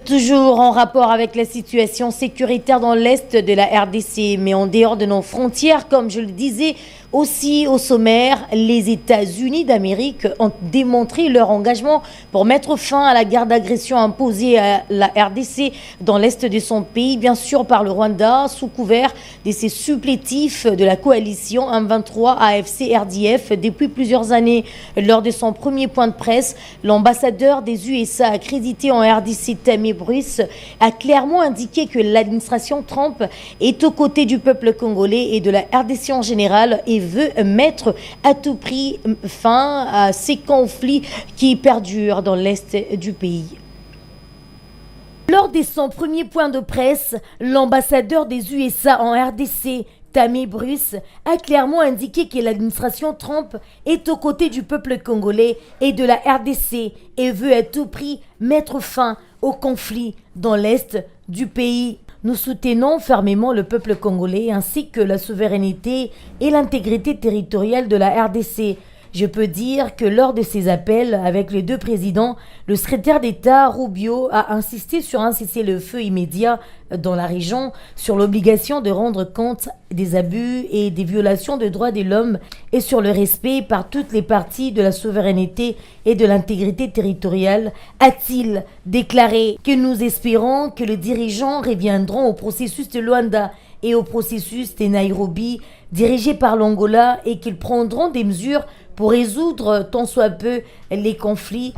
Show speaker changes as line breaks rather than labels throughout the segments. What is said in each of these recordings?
Toujours en rapport avec la situation sécuritaire dans l'Est de la RDC, mais en dehors de nos frontières, comme je le disais, aussi au sommaire, les États-Unis d'Amérique ont démontré leur engagement pour mettre fin à la guerre d'agression imposée à la RDC dans l'Est de son pays, bien sûr par le Rwanda, sous couvert de ses supplétifs de la coalition M23 AFC-RDF depuis plusieurs années. Lors de son premier point de presse, l'ambassadeur des USA accrédité en RDC, Tammy Bruce, a clairement indiqué que l'administration Trump est aux côtés du peuple congolais et de la RDC en général et veut mettre à tout prix fin à ces conflits qui perdurent dans l'Est du pays. Lors de son premier point de presse, l'ambassadeur des USA en RDC, Tammy Bruce, a clairement indiqué que l'administration Trump est aux côtés du peuple congolais et de la RDC et veut à tout prix mettre fin au conflit dans l'Est du pays. Nous soutenons fermement le peuple congolais ainsi que la souveraineté et l'intégrité territoriale de la RDC. Je peux dire que lors de ces appels avec les deux présidents, le secrétaire d'État Rubio a insisté sur un cessez-le-feu immédiat dans la région, sur l'obligation de rendre compte des abus et des violations de droits de l'homme et sur le respect par toutes les parties de la souveraineté et de l'intégrité territoriale, a-t-il déclaré que nous espérons que les dirigeants reviendront au processus de Luanda et au processus de Nairobi dirigé par l'Angola et qu'ils prendront des mesures pour résoudre tant soit peu les conflits.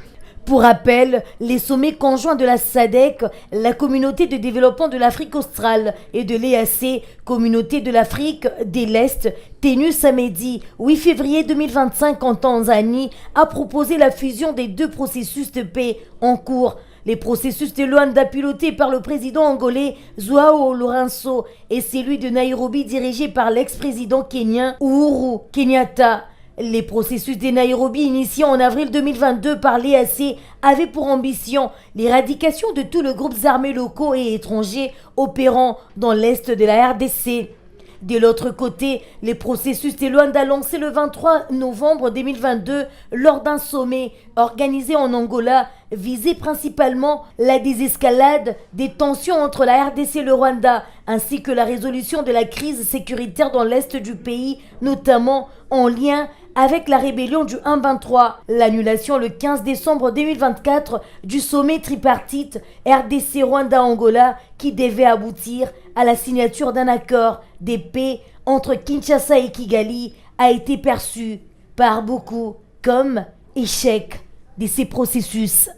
Pour rappel, les sommets conjoints de la SADC, la communauté de développement de l'Afrique australe et de l'EAC, communauté de l'Afrique de l'Est, tenus samedi 8 février 2025 en Tanzanie, a proposé la fusion des deux processus de paix en cours. Les processus de Luanda pilotés par le président angolais Joao Lourenço et celui de Nairobi dirigé par l'ex-président kenyan Uhuru Kenyatta. Les processus de Nairobi initiés en avril 2022 par l'EAC avaient pour ambition l'éradication de tous les groupes armés locaux et étrangers opérant dans l'Est de la RDC. De l'autre côté, les processus de Luanda lancés le 23 novembre 2022 lors d'un sommet organisé en Angola visait principalement la désescalade des tensions entre la RDC et le Rwanda ainsi que la résolution de la crise sécuritaire dans l'Est du pays, notamment en lien avec la rébellion du M23, l'annulation le 15 décembre 2024 du sommet tripartite RDC-Rwanda-Angola qui devait aboutir à la signature d'un accord de paix entre Kinshasa et Kigali a été perçu par beaucoup comme échec de ces processus.